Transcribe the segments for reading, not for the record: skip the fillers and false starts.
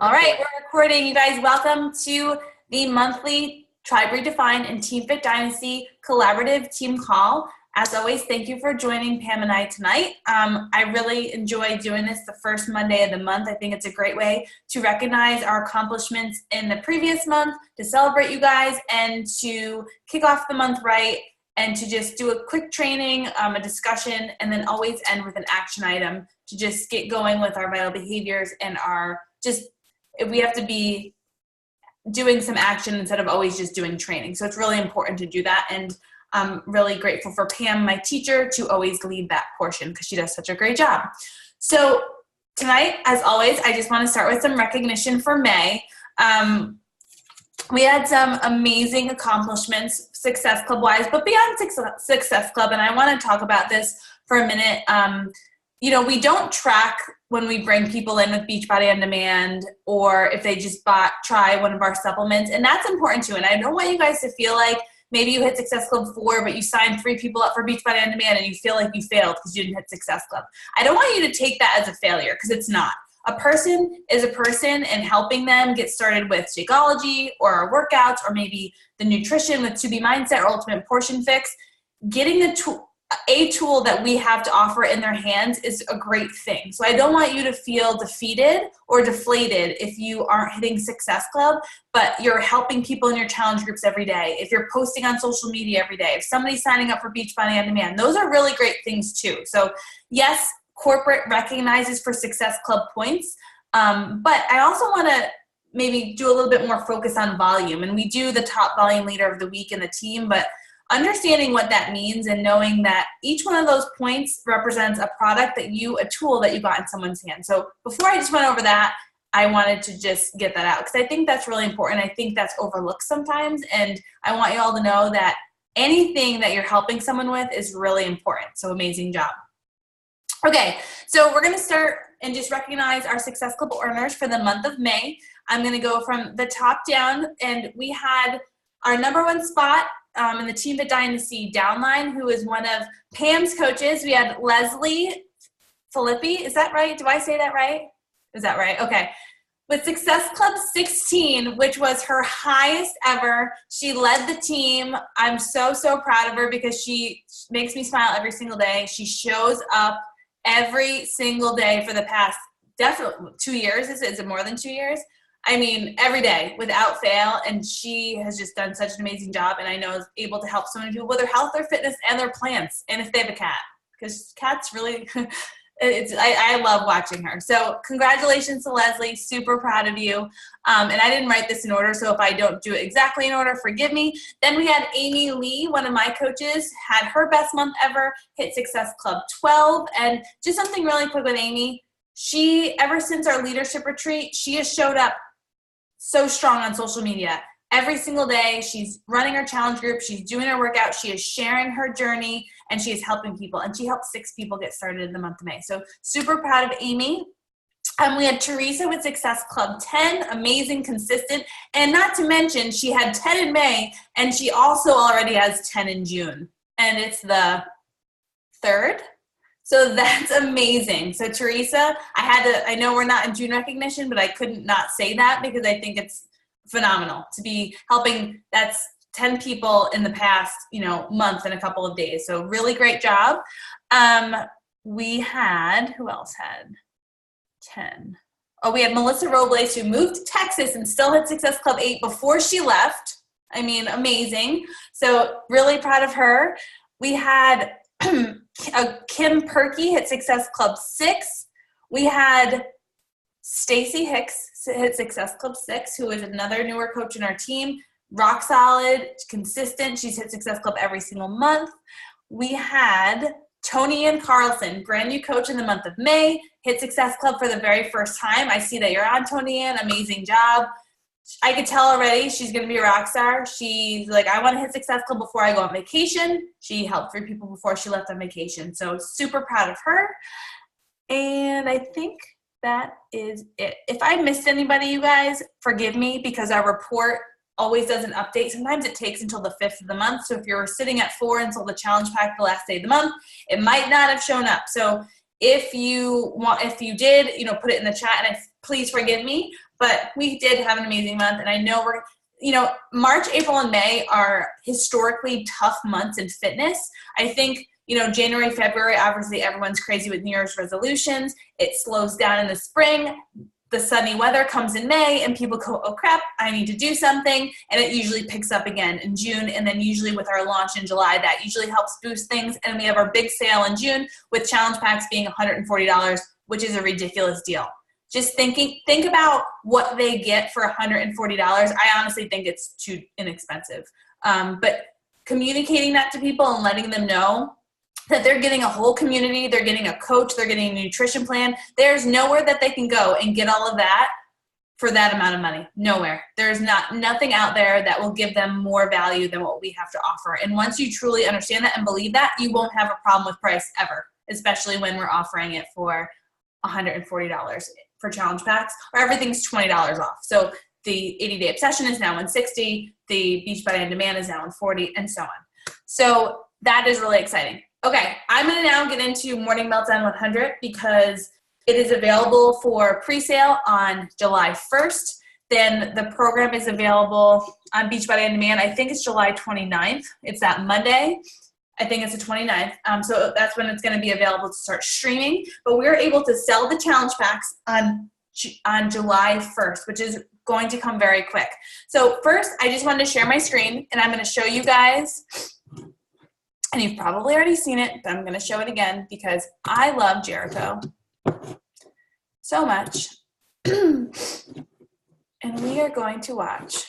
All right, we're recording. You guys, welcome to the monthly Tribe Redefined and Team Fit Dynasty collaborative team call. As always, thank you for joining Pam and I tonight. I really enjoy doing this the first Monday of the month. I think it's a great way to recognize our accomplishments in the previous month, to celebrate you guys, and to kick off the month right, and to just do a quick training, a discussion, and then always end with an action item to just get going with our vital behaviors and our we have to be doing some action instead of always just doing training. So it's really important to do that. And I'm really grateful for Pam, my teacher, to always lead that portion because she does such a great job. So tonight, as always, I just want to start with some recognition for May. We had some amazing accomplishments Success Club-wise, but beyond Success Club, and I want to talk about this for a minute. We don't track when we bring people in with Beachbody On Demand or if they just try one of our supplements, and that's important too. And I don't want you guys to feel like maybe you hit Success Club 4, but you signed 3 people up for Beachbody On Demand and you feel like you failed because you didn't hit Success Club. I don't want you to take that as a failure because it's not. A person is a person, and helping them get started with Shakeology or our workouts or maybe the nutrition with 2B Mindset or Ultimate Portion Fix, getting a tool that we have to offer in their hands is a great thing. So I don't want you to feel defeated or deflated if you aren't hitting Success Club, but you're helping people in your challenge groups every day. If you're posting on social media every day, if somebody's signing up for Beachbody On Demand, those are really great things too. So yes, corporate recognizes for Success Club points, but I also want to maybe do a little bit more focus on volume. And we do the top volume leader of the week in the team, but understanding what that means and knowing that each one of those points represents a tool that you got in someone's hand. So before I just went over that, I wanted to just get that out because I think that's really important. I think that's overlooked sometimes, and I want you all to know that anything that you're helping someone with is really important. So amazing job. Okay, so we're going to start and just recognize our Success Club earners for the month of May. I'm going to go from the top down, and we had our number 1 spot in the Team Fit Dynasty downline, who is one of Pam's coaches. We had Leslie Filippi. Is that right? Do I say that right? Is that right? Okay. With Success Club 16, which was her highest ever, she led the team. I'm so, so proud of her because she makes me smile every single day. She shows up every single day for the past definitely 2 years. Is it more than 2 years? I mean, every day without fail, and she has just done such an amazing job, and I know is able to help so many people with their health, their fitness, and their plants, and if they have a cat, because cats really, I love watching her. So congratulations to Leslie, super proud of you, and I didn't write this in order, so if I don't do it exactly in order, forgive me. Then we had Amy Lee, one of my coaches, had her best month ever, hit Success Club 12, and just something really quick with Amy, ever since our leadership retreat, she has showed up so strong on social media. Every single day, she's running her challenge group, she's doing her workout, she is sharing her journey, and she is helping people. And she helped 6 people get started in the month of May. So super proud of Amy. We had Teresa with Success Club 10, amazing, consistent. And not to mention, she had 10 in May, and she also already has 10 in June. And it's the 3rd. So that's amazing. So Teresa, I know we're not in June recognition, but I couldn't not say that because I think it's phenomenal to be helping. That's 10 people in the past, month and a couple of days. So really great job. We had, who else had 10? Oh, we had Melissa Robles, who moved to Texas and still hit Success Club 8 before she left. I mean, amazing. So really proud of her. We had Kim Perky hit Success Club 6. We had Stacy Hicks hit Success Club 6, who is another newer coach in our team. Rock solid, consistent. She's hit Success Club every single month. We had Tony Ann Carlson, brand new coach in the month of May, hit Success Club for the very first time. I see that you're on, Tony Ann. Amazing job. I could tell already she's going to be a rock star. She's like, I want to hit Success Club before I go on vacation. She helped 3 people before she left on vacation. So super proud of her. And I think that is it. If I missed anybody, you guys, forgive me because our report always does an update. Sometimes it takes until the 5th of the month. So if you're sitting at 4 until the challenge pack the last day of the month, it might not have shown up. So if you did, put it in the chat, and please forgive me, but we did have an amazing month, and I know March, April, and May are historically tough months in fitness. I think, January, February, obviously everyone's crazy with New Year's resolutions. It slows down in the spring. The sunny weather comes in May, and people go, oh crap, I need to do something. And it usually picks up again in June. And then usually with our launch in July, that usually helps boost things. And we have our big sale in June with challenge packs being $140, which is a ridiculous deal. Just think about what they get for $140. I honestly think it's too inexpensive. But communicating that to people and letting them know that they're getting a whole community, they're getting a coach, they're getting a nutrition plan. There's nowhere that they can go and get all of that for that amount of money. Nowhere. There's nothing out there that will give them more value than what we have to offer. And once you truly understand that and believe that, you won't have a problem with price ever, especially when we're offering it for $140 for challenge packs, or everything's $20 off. So the 80-day obsession is now $160, the Beachbody On Demand is now $140, and so on. So that is really exciting. Okay, I'm going to now get into Morning Meltdown 100 because it is available for pre-sale on July 1st. Then the program is available on Beachbody On Demand. I think it's July 29th. It's that Monday. I think it's the 29th. So that's when it's going to be available to start streaming. But we're able to sell the challenge packs on July 1st, which is going to come very quick. So first, I just wanted to share my screen, and I'm going to show you guys. And you've probably already seen it, but I'm going to show it again because I love Jericho so much. And we are going to watch.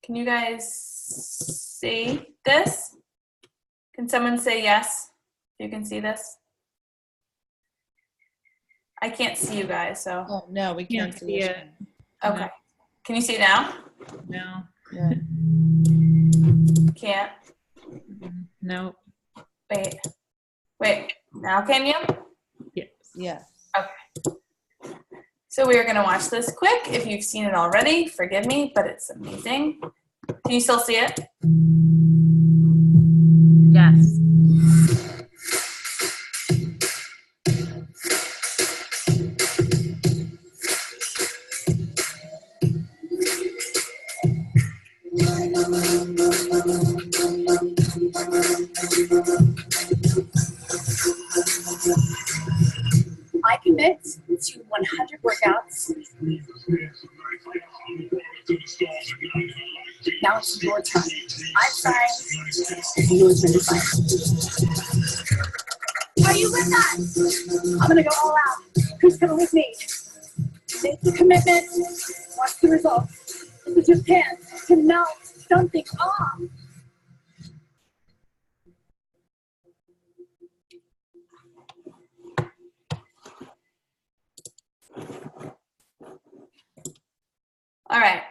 Can you guys see this? Can someone say yes? You can see this? I can't see you guys, so. Oh, no, we can't see it. Okay. No. Can you see it now? No. Yeah. Can't? No. Wait. Now can you? Yes. Yes. Okay. So we are going to watch this quick. If you've seen it already, forgive me, but it's amazing. Can you still see it? Yes. I commit to 100 workouts. Now it's your turn. I'm signed. Yours been signed. Are you with us? I'm gonna go all out. Who's coming with me? Make the commitment. Watch the results. This is your chance to melt something off. All right.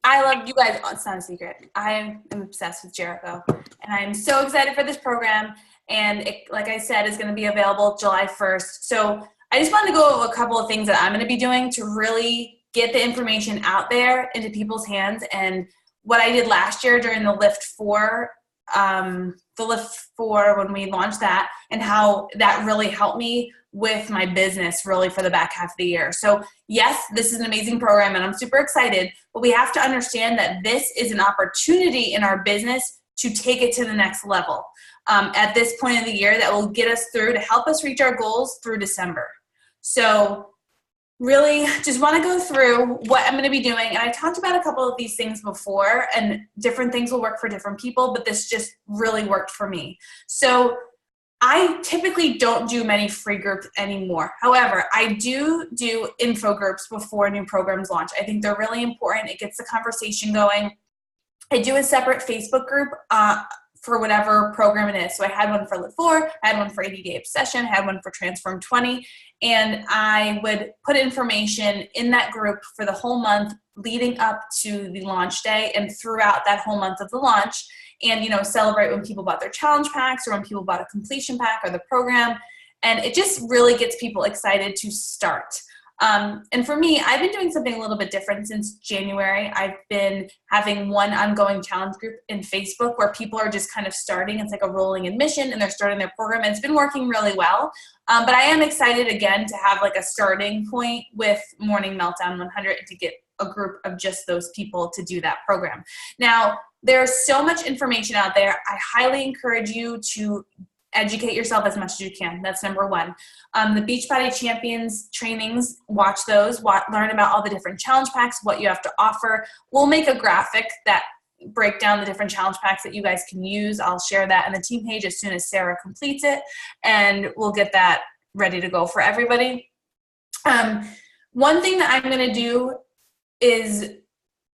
I love you guys. Oh, it's not a secret. I am obsessed with Jericho, and I'm so excited for this program. And it, like I said, is going to be available July 1st. So I just wanted to go over a couple of things that I'm going to be doing to really get the information out there into people's hands. And what I did last year during the Lift 4, when we launched that, and how that really helped me with my business really for the back half of the year. So yes, this is an amazing program and I'm super excited, but we have to understand that this is an opportunity in our business to take it to the next level at this point of the year that will get us through to help us reach our goals through December. So really just want to go through what I'm going to be doing. And I talked about a couple of these things before, and different things will work for different people, but this just really worked for me. So I typically don't do many free groups anymore. However, I do info groups before new programs launch. I think they're really important. It gets the conversation going. I do a separate Facebook group for whatever program it is. So I had one for Live 4, I had one for 80-day obsession, I had one for Transform 20, and I would put information in that group for the whole month leading up to the launch day and throughout that whole month of the launch, and celebrate when people bought their challenge packs or when people bought a completion pack or the program. And it just really gets people excited to start. And for me, I've been doing something a little bit different since January. I've been having one ongoing challenge group in Facebook where people are just kind of starting. It's like a rolling admission and they're starting their program, and it's been working really well. But I am excited again to have like a starting point with Morning Meltdown 100 to get a group of just those people to do that program. Now, there's so much information out there. I highly encourage you to educate yourself as much as you can. That's number one. The Beachbody Champions trainings, watch those, learn about all the different challenge packs, what you have to offer. We'll make a graphic that break down the different challenge packs that you guys can use. I'll share that in the team page as soon as Sarah completes it, and we'll get that ready to go for everybody. One thing that I'm going to do is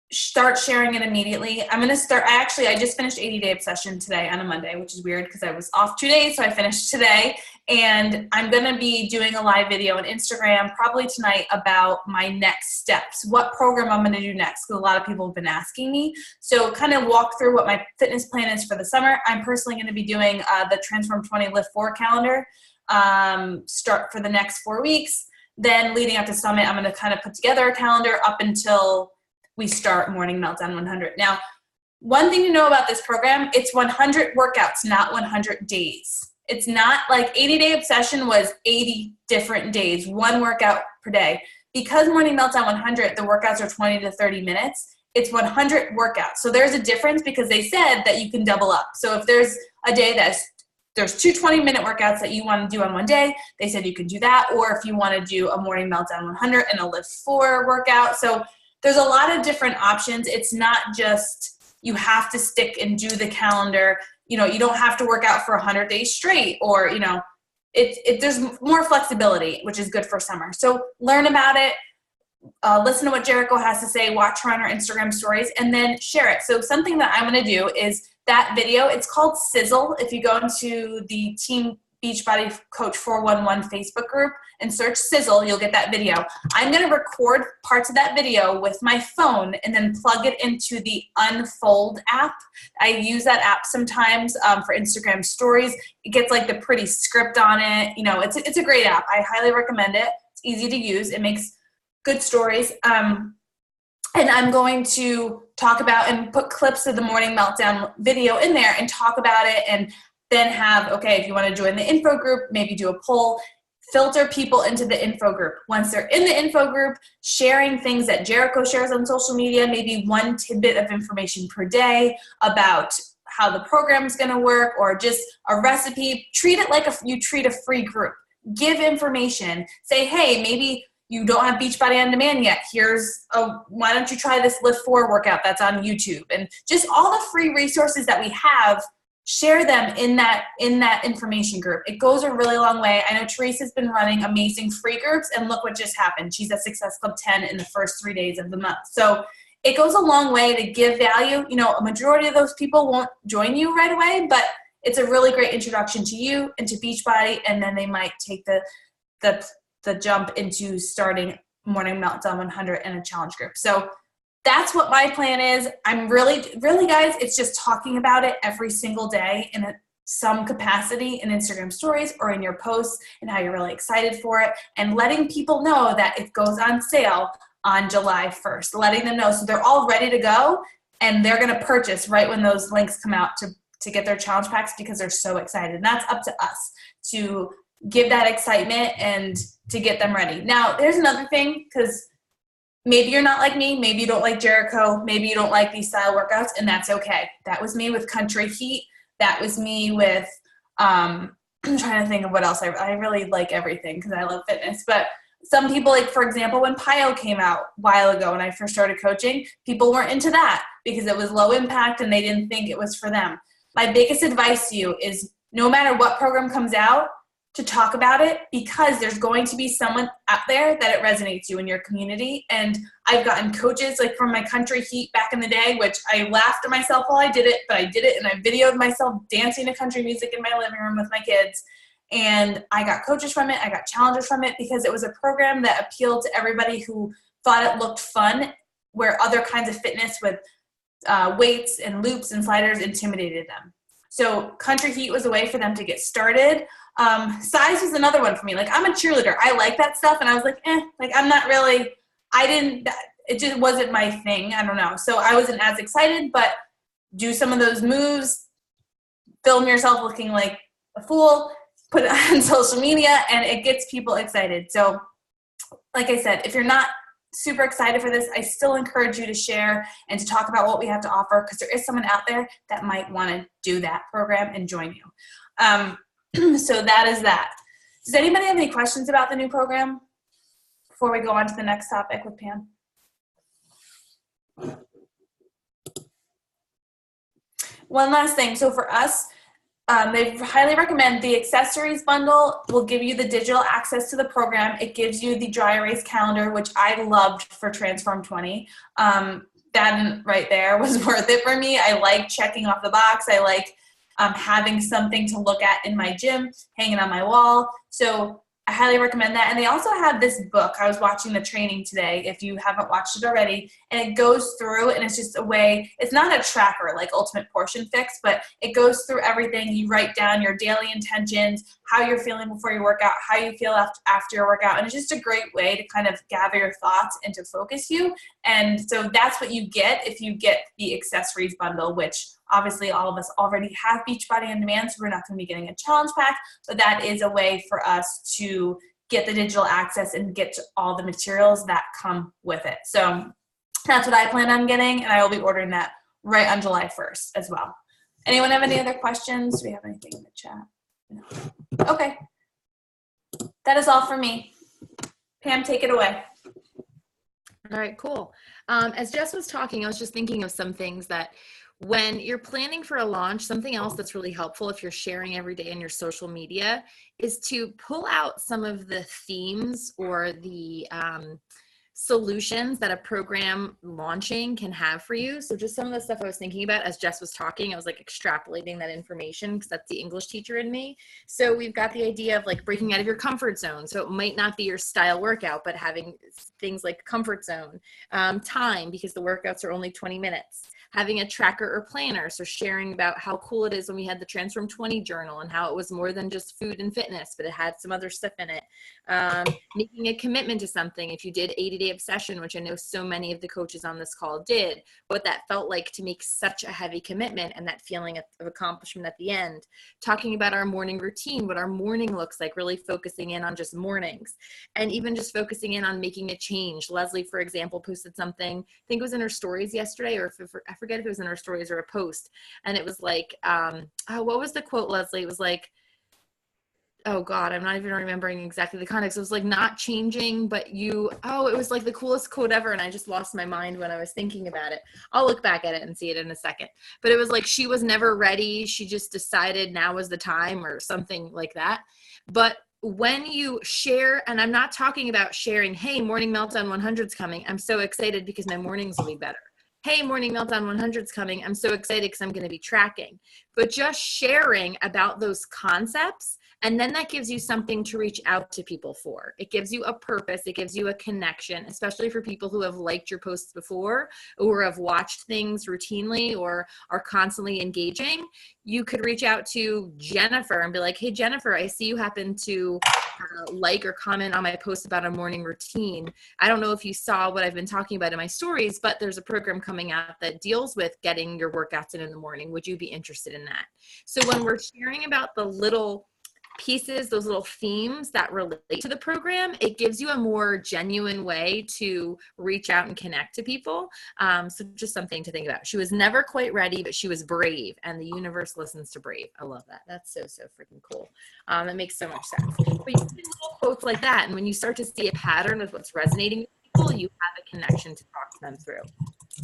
start sharing it immediately. I'm going to start, I just finished 80-day obsession today on a Monday, which is weird because I was off 2 days, so I finished today. And I'm going to be doing a live video on Instagram probably tonight about my next steps, what program I'm going to do next, because a lot of people have been asking me. So kind of walk through what my fitness plan is for the summer. I'm personally going to be doing the Transform 20 Lift 4 calendar, start for the next 4 weeks. Then leading up to Summit, I'm going to kind of put together a calendar up until we start Morning Meltdown 100. Now, one thing to know about this program, it's 100 workouts, not 100 days. It's not like 80-day obsession was 80 different days, one workout per day. Because Morning Meltdown 100, the workouts are 20 to 30 minutes, it's 100 workouts. So there's a difference because they said that you can double up. So if there's a day there's two 20-minute workouts that you want to do on one day, they said you can do that. Or if you want to do a Morning Meltdown 100 and a Lift 4 workout. So there's a lot of different options. It's not just you have to stick and do the calendar. You don't have to work out for 100 days straight, or, there's more flexibility, which is good for summer. So learn about it, listen to what Jericho has to say, watch her on her Instagram stories, and then share it. So something that I'm going to do is that video, it's called Sizzle. If you go into the Team Beachbody Coach 411 Facebook group and search Sizzle, you'll get that video. I'm going to record parts of that video with my phone and then plug it into the Unfold app. I use that app sometimes for Instagram stories. It gets like the pretty script on it. It's a great app. I highly recommend it. It's easy to use. It makes good stories. And I'm going to talk about and put clips of the Morning Meltdown video in there and talk about it, and then have, okay, if you want to join the info group, maybe do a poll, filter people into the info group. Once they're in the info group, sharing things that Jericho shares on social media, maybe one tidbit of information per day about how the program is going to work, or just a recipe. Treat it like you treat a free group. Give information. Say, hey, maybe you don't have Beachbody On Demand yet. Why don't you try this Lift 4 workout that's on YouTube? And just all the free resources that we have, share them in that information group. It goes a really long way. I know Teresa's been running amazing free groups, and look what just happened. She's at Success Club 10 in the first 3 days of the month. So it goes a long way to give value. A majority of those people won't join you right away, but it's a really great introduction to you and to Beachbody, and then they might take the jump into starting Morning Meltdown 100 and a challenge group. So that's what my plan is. I'm really, guys, it's just talking about it every single day in some capacity in Instagram stories or in your posts, and how you're really excited for it, and letting people know that it goes on sale on July 1st, letting them know so they're all ready to go, and they're going to purchase right when those links come out to get their challenge packs, because they're so excited. And that's up to us to give that excitement and to get them ready. Now, there's another thing, because maybe you're not like me, maybe you don't like Jericho, maybe you don't like these style workouts, and that's okay. That was me with Country Heat. That was me with, I'm trying to think of what else. I really like everything because I love fitness. But some people, like for example, when Pio came out a while ago when I first started coaching, people weren't into that because it was low impact and they didn't think it was for them. My biggest advice to you is no matter what program comes out, to talk about it, because there's going to be someone out there that it resonates you in your community. And I've gotten coaches like from my Country Heat back in the day, which I laughed at myself while I did it, but I did it, and I videoed myself dancing to country music in my living room with my kids. And I got coaches from it. I got challengers from it, because it was a program that appealed to everybody who thought it looked fun, where other kinds of fitness with weights and loops and sliders intimidated them. So Country Heat was a way for them to get started. Size was another one for me. Like, I'm a cheerleader. I like that stuff. And I was like, like, I'm not really, it just wasn't my thing. I don't know. So I wasn't as excited, but do some of those moves, film yourself looking like a fool, put it on social media, and it gets people excited. So like I said, if you're not super excited for this, I still encourage you to share and to talk about what we have to offer, because there is someone out there that might want to do that program and join you. So that is that. Does anybody have any questions about the new program before we go on to the next topic with Pam? One last thing. So for us, they highly recommend the accessories bundle. Will give you the digital access to the program. It gives you the dry erase calendar, which I loved for Transform 20. That right there was worth it for me. I like checking off the box. I like having something to look at in my gym, hanging on my wall. So I highly recommend that. And they also have this book. I was watching the training today, if you haven't watched it already, and it goes through, and it's just a way, it's not a tracker like Ultimate Portion Fix, but it goes through everything. You write down your daily intentions, how you're feeling before your workout, how you feel after your workout. And it's just a great way to kind of gather your thoughts and to focus you. And so that's what you get if you get the accessories bundle, which obviously all of us already have Beachbody On Demand, so we're not going to be getting a challenge pack, but that is a way for us to get the digital access and get to all the materials that come with it. So that's what I plan on getting, and I will be ordering that right on July 1st as well. Anyone have any other questions? Do we have anything in the chat? No. Okay. That is all for me. Pam, take it away. All right, cool. As Jess was talking, I was just thinking of some things that when you're planning for a launch, something else that's really helpful if you're sharing every day in your social media is to pull out some of the themes or the solutions that a program launching can have for you. So just some of the stuff I was thinking about as Jess was talking, I was like extrapolating that information because that's the English teacher in me. So we've got the idea of like breaking out of your comfort zone. So it might not be your style workout, but having things like comfort zone, time, because the workouts are only 20 minutes. Having a tracker or planner, so sharing about how cool it is when we had the Transform 20 journal and how it was more than just food and fitness, but it had some other stuff in it. Making a commitment to something. If you did 80-day obsession, which I know so many of the coaches on this call did, what that felt like to make such a heavy commitment and that feeling of accomplishment at the end. Talking about our morning routine, what our morning looks like, really focusing in on just mornings, and even just focusing in on making a change. Leslie, for example, posted something, I think it was in her stories yesterday, or I forget if it was in her stories or a post, and it was like, what was the quote, Leslie? It was like, oh God, I'm not even remembering exactly the context. It was like not changing, but it was like the coolest quote ever. And I just lost my mind when I was thinking about it. I'll look back at it and see it in a second. But it was like, she was never ready. She just decided now was the time or something like that. But when you share, and I'm not talking about sharing, hey, Morning Meltdown 100's coming. I'm so excited because my mornings will be better. Hey, Morning Meltdown 100's coming. I'm so excited because I'm going to be tracking. But just sharing about those concepts, and then that gives you something to reach out to people for. It gives you a purpose. It gives you a connection, especially for people who have liked your posts before or have watched things routinely or are constantly engaging. You could reach out to Jennifer and be like, hey, Jennifer, I see you happen to like or comment on my post about a morning routine. I don't know if you saw what I've been talking about in my stories, but there's a program coming out that deals with getting your workouts in the morning. Would you be interested in that? So when we're sharing about the little pieces, those little themes that relate to the program, it gives you a more genuine way to reach out and connect to people. So just something to think about. She was never quite ready, but she was brave, and the universe listens to brave. I love that. That's so freaking cool. That makes so much sense. But you see little quotes like that, and when you start to see a pattern of what's resonating with people, you have a connection to talk to them through.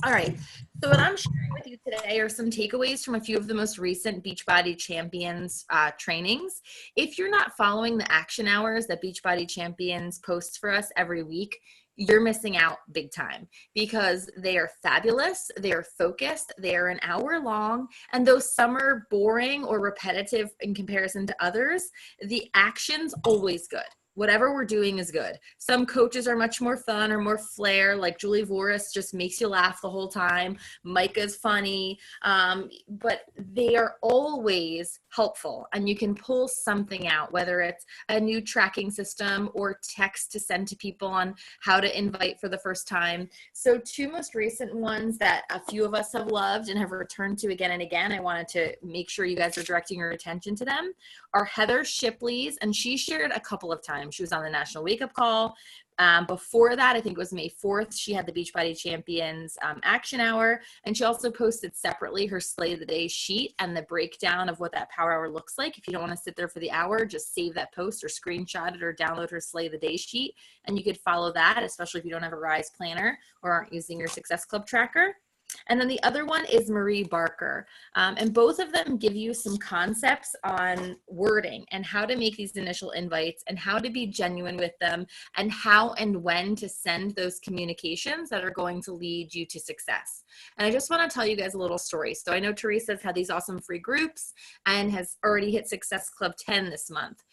All right, so what I'm sharing with you today are some takeaways from a few of the most recent Beachbody Champions trainings. If you're not following the action hours that Beachbody Champions posts for us every week, you're missing out big time, because they are fabulous, they are focused, they are an hour long, and though some are boring or repetitive in comparison to others, the action's always good. whatever we're doing is good. Some coaches are much more fun or more flair, like Julie Voris just makes you laugh the whole time. Micah's funny, but they are always helpful, and you can pull something out, whether it's a new tracking system or text to send to people on how to invite for the first time. So 2 most recent ones that a few of us have loved and have returned to again and again, I wanted to make sure you guys are directing your attention to them, are Heather Shipley's, and she shared a couple of times. She was on the National Wake Up Call. Before that, I think it was May 4th, she had the Beachbody Champions Action Hour, and she also posted separately her Slay the Day sheet and the breakdown of what that Power Hour looks like. If you don't want to sit there for the hour, just save that post or screenshot it or download her Slay the Day sheet, and you could follow that, especially if you don't have a Rise planner or aren't using your Success Club tracker. And then the other one is Marie Barker. And both of them give you some concepts on wording and how to make these initial invites and how to be genuine with them and how and when to send those communications that are going to lead you to success. And I just want to tell you guys a little story. So I know Teresa's had these awesome free groups and has already hit Success Club 10 this month.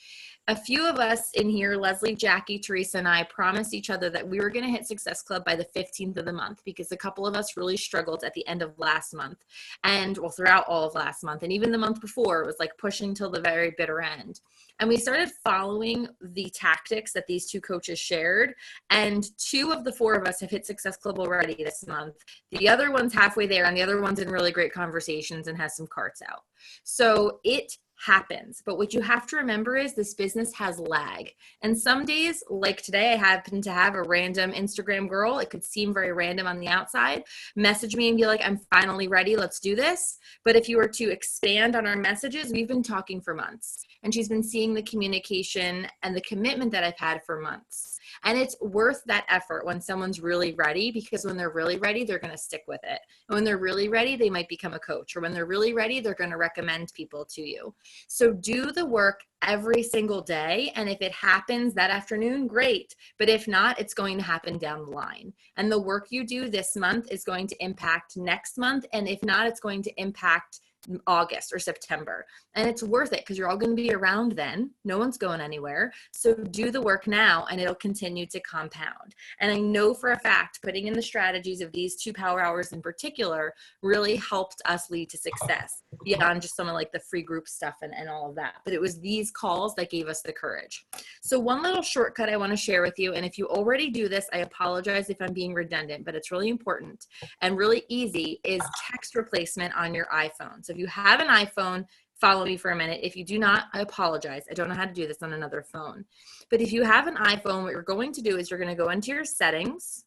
A few of us in here, Leslie, Jackie, Teresa, and I promised each other that we were going to hit Success Club by the 15th of the month because a couple of us really struggled at the end of last month and well, throughout all of last month. And even the month before, it was like pushing till the very bitter end. And we started following the tactics that these 2 coaches shared. And 2 of the 4 of us have hit Success Club already this month. The other one's halfway there, and the other one's in really great conversations and has some carts out. So it happens. But what you have to remember is this business has lag. And some days, like today, I happen to have a random Instagram girl. It could seem very random on the outside. Message me and be like, I'm finally ready. Let's do this. But if you were to expand on our messages, we've been talking for months. And she's been seeing the communication and the commitment that I've had for months. And it's worth that effort when someone's really ready, because when they're really ready, they're going to stick with it. And when they're really ready, they might become a coach. Or when they're really ready, they're going to recommend people to you. So do the work every single day. And if it happens that afternoon, great. But if not, it's going to happen down the line. And the work you do this month is going to impact next month. And if not, it's going to impact August or September. And it's worth it because you're all going to be around then. No one's going anywhere. So do the work now and it'll continue to compound. And I know for a fact putting in the strategies of these 2 power hours in particular really helped us lead to success beyond just some of like the free group stuff and all of that. But it was these calls that gave us the courage. So one little shortcut I want to share with you. And if you already do this, I apologize if I'm being redundant, but it's really important and really easy, is text replacement on your iPhone. So if you have an iPhone, follow me for a minute. If you do not, I apologize. I don't know how to do this on another phone. But if you have an iPhone, what you're going to do is you're going to go into your settings.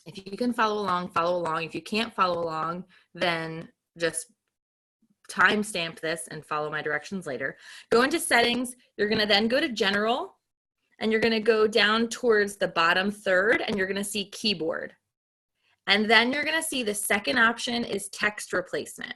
If you can follow along, follow along. If you can't follow along, then just timestamp this and follow my directions later. Go into settings. You're going to then go to general, and you're going to go down towards the bottom third, and you're going to see keyboard. And then you're going to see the second option is text replacement.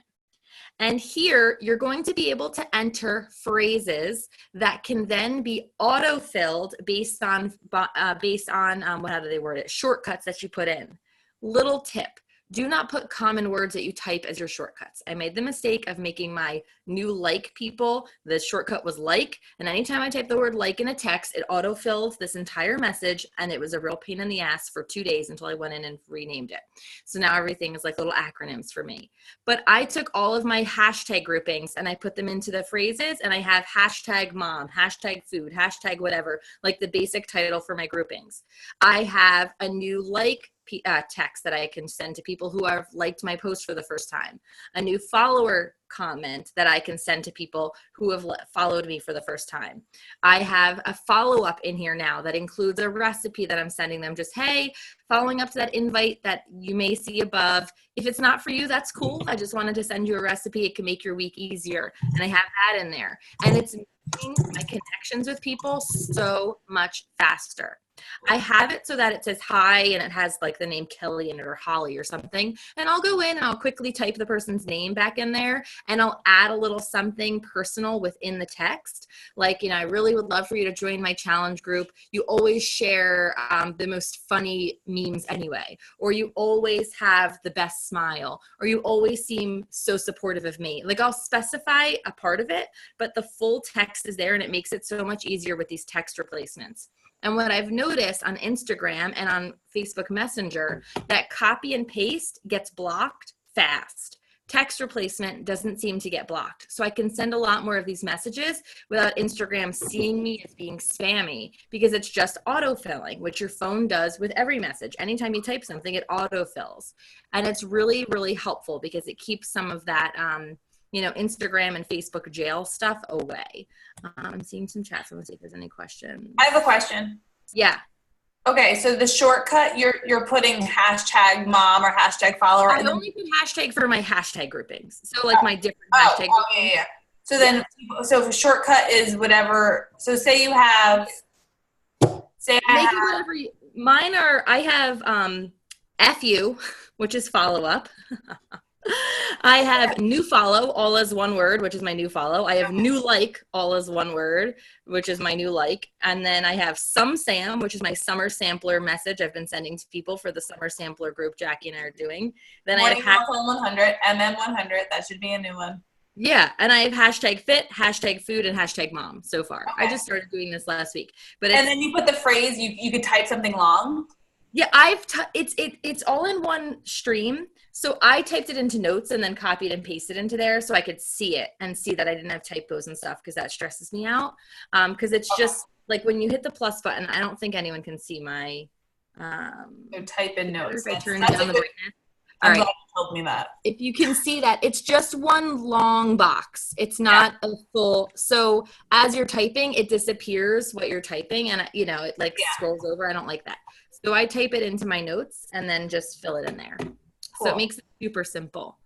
And here you're going to be able to enter phrases that can then be auto-filled based on how do they word it? Shortcuts that you put in. Little tip. Do not put common words that you type as your shortcuts. I made the mistake of making my new like people, the shortcut was like, and anytime I type the word like in a text, it auto-filled this entire message, and it was a real pain in the ass for 2 days until I went in and renamed it. So now everything is like little acronyms for me. But I took all of my hashtag groupings and I put them into the phrases, and I have hashtag mom, hashtag food, hashtag whatever, like the basic title for my groupings. I have a new like text that I can send to people who have liked my post for the first time, a new follower comment that I can send to people who have followed me for the first time. I have a follow-up in here now that includes a recipe that I'm sending them, just, hey, following up to that invite that you may see above. If it's not for you, that's cool. I just wanted to send you a recipe. It can make your week easier. And I have that in there. And it's making my connections with people so much faster. I have it so that it says hi and it has like the name Kelly in it or Holly or something. And I'll go in and I'll quickly type the person's name back in there and I'll add a little something personal within the text. Like, I really would love for you to join my challenge group. You always share the most funny memes anyway, or you always have the best smile, or you always seem so supportive of me. Like I'll specify a part of it, but the full text is there and it makes it so much easier with these text replacements. And what I've noticed on Instagram and on Facebook Messenger, that copy and paste gets blocked fast. Text replacement doesn't seem to get blocked. So I can send a lot more of these messages without Instagram seeing me as being spammy, because it's just autofilling, which your phone does with every message. Anytime you type something, it autofills. And it's really, really helpful because it keeps some of that Instagram and Facebook jail stuff away. I'm seeing some chats. Let's see if there's any questions. I have a question. Yeah. Okay, so the shortcut, you're putting hashtag mom or hashtag follower. I only put hashtag for my hashtag groupings. So like my different hashtag groupings. Yeah. So then, so the shortcut is whatever. So say you have, mine are, I have FU, which is follow up. I have new follow, all as one word, which is my new follow. I have new like, all as one word, which is my new like. And then I have some Sam, which is my summer sampler message I've been sending to people for the summer sampler group Jackie and I are doing. Then I have MM100, MM100. That should be a new one. Yeah, and I have hashtag fit, hashtag food, and hashtag mom so far. Okay. I just started doing this last week. And then you put the phrase, you could type something long. Yeah, it's all in one stream. So I typed it into notes and then copied and pasted into there so I could see it and see that I didn't have typos and stuff, because that stresses me out. Because it's just like when you hit the plus button, I don't think anyone can see my type in notes. I turn down the brightness. I'm glad you told me that. If you can see that, it's just one long box. It's not a full. So as you're typing, it disappears what you're typing, and it scrolls over. I don't like that. So I type it into my notes and then just fill it in there. Cool. So it makes it super simple.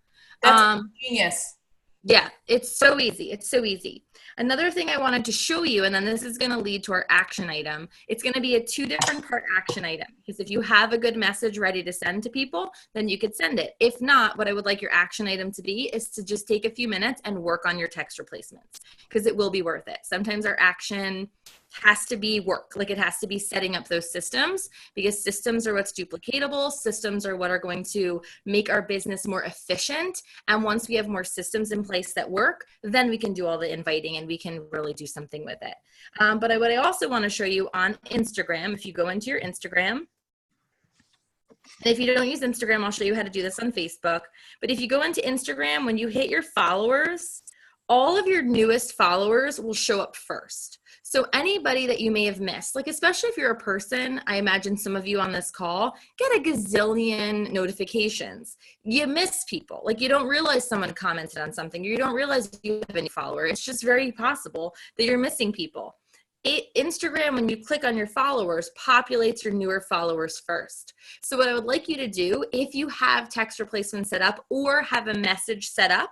That's genius. Yeah, it's so easy. It's so easy. Another thing I wanted to show you, and then this is going to lead to our action item. It's going to be a 2 different part action item, because if you have a good message ready to send to people, then you could send it. If not, what I would like your action item to be is to just take a few minutes and work on your text replacements, because it will be worth it. Sometimes our action has to be work. Like it has to be setting up those systems, because systems are what's duplicatable. Systems are what are going to make our business more efficient. And once we have more systems in place that work, then we can do all the inviting and we can really do something with it. But what I also want to show you on Instagram, if you go into your Instagram, and if you don't use Instagram, I'll show you how to do this on Facebook. But if you go into Instagram, when you hit your followers, all of your newest followers will show up first. So anybody that you may have missed, like especially if you're a person, I imagine some of you on this call get a gazillion notifications. You miss people. Like you don't realize someone commented on something. You don't realize you have any followers. It's just very possible that you're missing people. Instagram, when you click on your followers, populates your newer followers first. So what I would like you to do, if you have text replacement set up or have a message set up,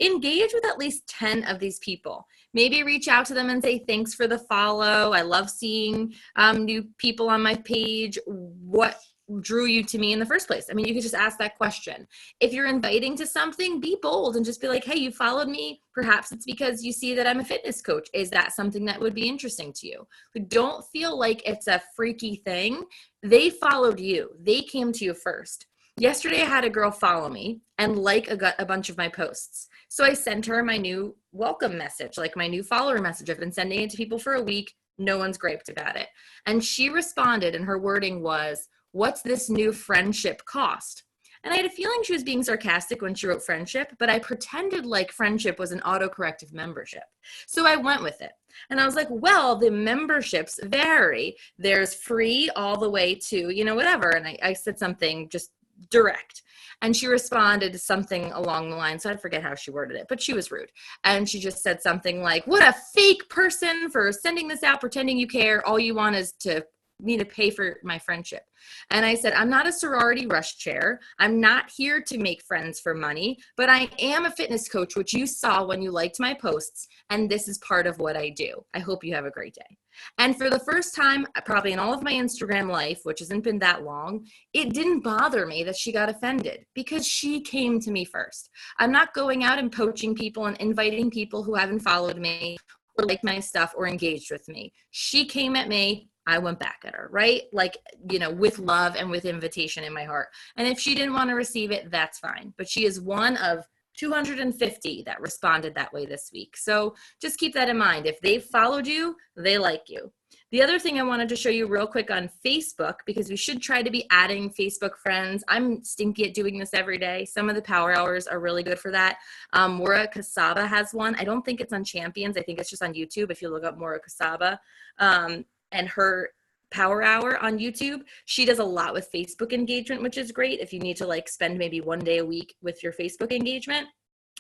engage with at least 10 of these people. Maybe reach out to them and say, thanks for the follow. I love seeing new people on my page. What drew you to me in the first place? I mean, you could just ask that question. If you're inviting to something, be bold and just be like, hey, you followed me. Perhaps it's because you see that I'm a fitness coach. Is that something that would be interesting to you? But don't feel like it's a freaky thing. They followed you. They came to you first. Yesterday, I had a girl follow me and like a bunch of my posts. So I sent her my new welcome message, like my new follower message. I've been sending it to people for a week. No one's griped about it. And she responded, and her wording was, what's this new friendship cost? And I had a feeling she was being sarcastic when she wrote friendship, but I pretended like friendship was an autocorrective membership. So I went with it. And I was like, well, the memberships vary. There's free all the way to, whatever. And I said something just direct. And she responded to something along the line. So I forget how she worded it, but she was rude. And she just said something like, what a fake person for sending this out, pretending you care. All you want is to me to pay for my friendship. And I said, I'm not a sorority rush chair. I'm not here to make friends for money, but I am a fitness coach, which you saw when you liked my posts. And this is part of what I do. I hope you have a great day. And for the first time, probably in all of my Instagram life, which hasn't been that long, it didn't bother me that she got offended because she came to me first. I'm not going out and poaching people and inviting people who haven't followed me or like my stuff or engaged with me. She came at me. I went back at her, right? Like, you know, with love and with invitation in my heart. And if she didn't want to receive it, that's fine. But she is one of 250 that responded that way this week. So just keep that in mind. If they've followed you, they like you. The other thing I wanted to show you real quick on Facebook, because we should try to be adding Facebook friends. I'm stinky at doing this every day. Some of the power hours are really good for that. Maura Casaba has one. I don't think it's on Champions. I think it's just on YouTube if you look up Maura Casaba and her power hour on YouTube. She does a lot with Facebook engagement, which is great if you need to like spend maybe one day a week with your Facebook engagement.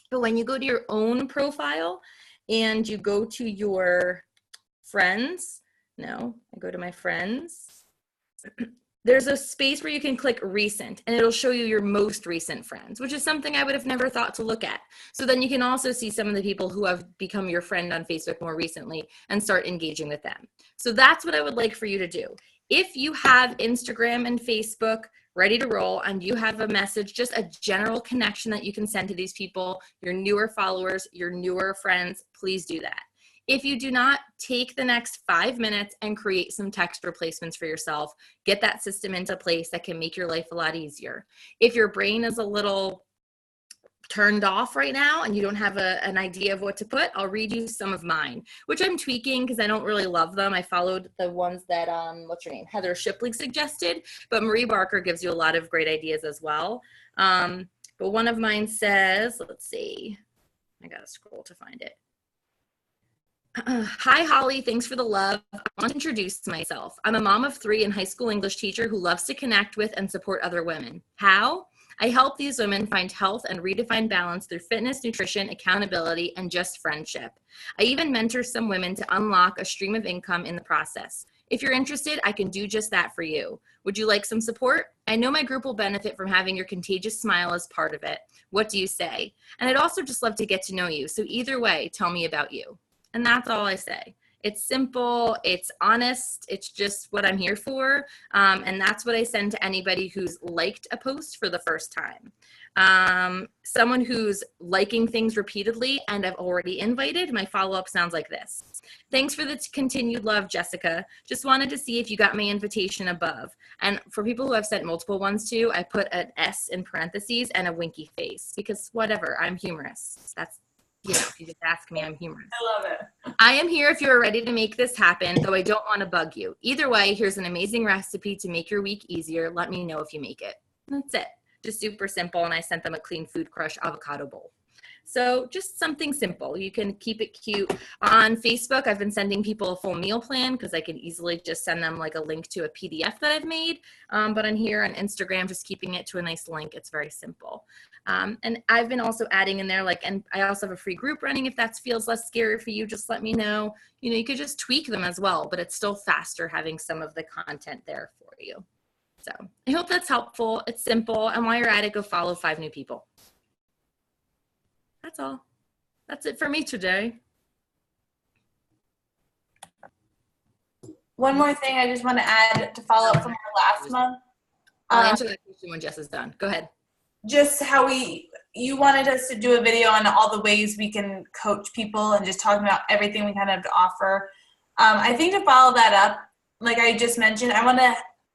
But when you go to your own profile and you go to your friends, no, I go to my friends. There's a space where you can click recent and it'll show you your most recent friends, which is something I would have never thought to look at. So then you can also see some of the people who have become your friend on Facebook more recently and start engaging with them. So that's what I would like for you to do. If you have Instagram and Facebook ready to roll and you have a message, just a general connection that you can send to these people, your newer followers, your newer friends, please do that. If you do not, take the next 5 minutes and create some text replacements for yourself. Get that system into place that can make your life a lot easier. If your brain is a little turned off right now and you don't have an idea of what to put, I'll read you some of mine, which I'm tweaking because I don't really love them. I followed the ones that, what's your name? Heather Shipley suggested, but Marie Barker gives you a lot of great ideas as well. But one of mine says, let's see, I gotta scroll to find it. Hi, Holly. Thanks for the love. I want to introduce myself. I'm a mom of 3 and high school English teacher who loves to connect with and support other women. How? I help these women find health and redefine balance through fitness, nutrition, accountability, and just friendship. I even mentor some women to unlock a stream of income in the process. If you're interested, I can do just that for you. Would you like some support? I know my group will benefit from having your contagious smile as part of it. What do you say? And I'd also just love to get to know you. So either way, tell me about you. And that's all I say. It's simple, it's honest, it's just what I'm here for. And that's what I send to anybody who's liked a post for the first time. Someone who's liking things repeatedly and I've already invited, my follow-up sounds like this. Thanks for the continued love, Jessica. Just wanted to see if you got my invitation above. And for people who I've sent multiple ones to, I put an S in parentheses and a winky face because whatever, I'm humorous. That's, you know, if you just ask me, I'm humorous. I love it. I am here if you're ready to make this happen, though I don't want to bug you. Either way, here's an amazing recipe to make your week easier. Let me know if you make it. That's it. Just super simple. And I sent them a Clean Food Crush avocado bowl. So just something simple. You can keep it cute. On Facebook, I've been sending people a full meal plan because I can easily just send them like a link to a PDF that I've made. But on here on Instagram, just keeping it to a nice link. It's very simple. And I've been also adding in there, like, and I also have a free group running. If that feels less scary for you, just let me know. You know, you could just tweak them as well, but it's still faster having some of the content there for you. So I hope that's helpful. It's simple. And while you're at it, go follow 5 new people. That's all. That's it for me today. One more thing I just want to add to follow up from our last month. I'll answer that question when Jess is done. Go ahead. Just how you wanted us to do a video on all the ways we can coach people and just talking about everything we kind of have to offer. I think to follow that up, like I just mentioned, I want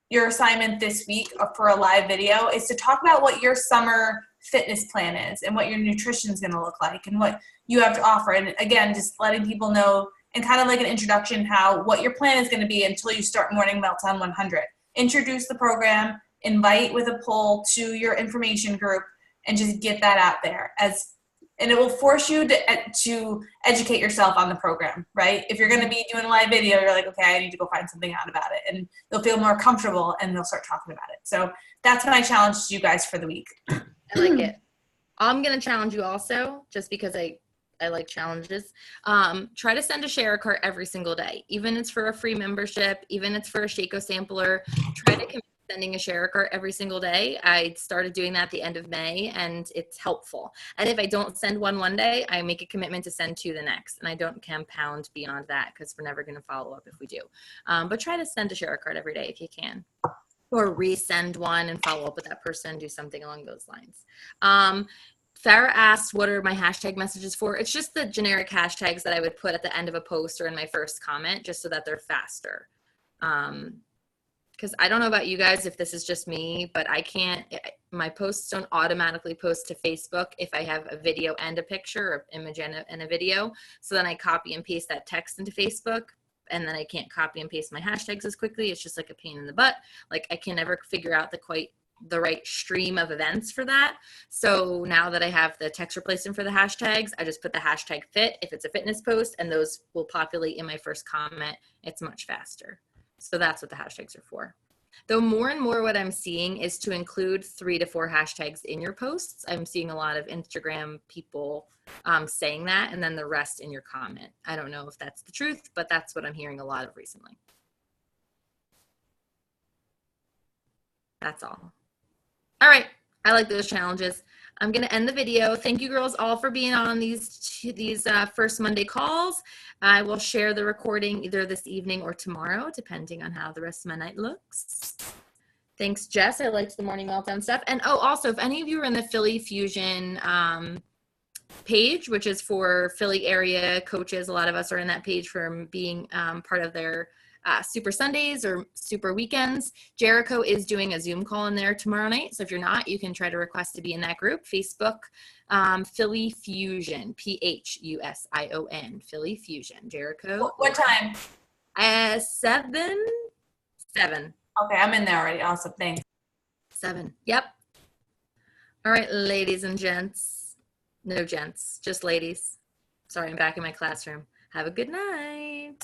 your assignment this week for a live video is to talk about what your summer fitness plan is and what your nutrition is going to look like and what you have to offer. And again, just letting people know and kind of like an introduction what your plan is going to be until you start Morning Meltdown 100. Introduce the program, invite with a poll to your information group, and just get that out there. And it will force you to educate yourself on the program, right? If you're going to be doing a live video, you're like, okay, I need to go find something out about it. And they'll feel more comfortable and they'll start talking about it. So that's my challenge to you guys for the week. I like it. I'm going to challenge you also, just because I I like challenges. Try to send a share cart every single day, even if it's for a free membership, even if it's for a Shaco sampler. Try to commit to sending a share cart every single day. I started doing that at the end of May, and it's helpful. And if I don't send one day, I make a commitment to send 2 the next, and I don't compound beyond that because we're never going to follow up if we do. But try to send a share cart every day if you can, or resend one and follow up with that person, do something along those lines. Farah asked, what are my hashtag messages for? It's just the generic hashtags that I would put at the end of a post or in my first comment, just so that they're faster. Because I don't know about you guys, if this is just me, but I can't, my posts don't automatically post to Facebook if I have a video and a picture, or image and a video. So then I copy and paste that text into Facebook, and then I can't copy and paste my hashtags as quickly. It's just like a pain in the butt. Like, I can never figure out the right stream of events for that. So now that I have the text replacement for the hashtags, I just put the hashtag fit if it's a fitness post, and those will populate in my first comment. It's much faster. So that's what the hashtags are for. Though more and more what I'm seeing is to include 3 to 4 hashtags in your posts. I'm seeing a lot of Instagram people saying that, and then the rest in your comment. I don't know if that's the truth, but that's what I'm hearing a lot of recently. That's all. All right, I like those challenges. I'm going to end the video. Thank you girls all for being on these first Monday calls. I will share the recording either this evening or tomorrow, depending on how the rest of my night looks. Thanks, Jess. I liked the morning meltdown stuff. And oh, also, if any of you are in the Philly Fusion page, which is for Philly area coaches, a lot of us are in that page for being part of their Super Sundays or Super Weekends. Jericho is doing a Zoom call in there tomorrow night. So if you're not, you can try to request to be in that group. Facebook, Philly Fusion, Phusion, Philly Fusion. Jericho. What time? 7. Okay, I'm in there already. Awesome, thanks. 7. Yep. All right, ladies and gents. No gents, just ladies. Sorry, I'm back in my classroom. Have a good night.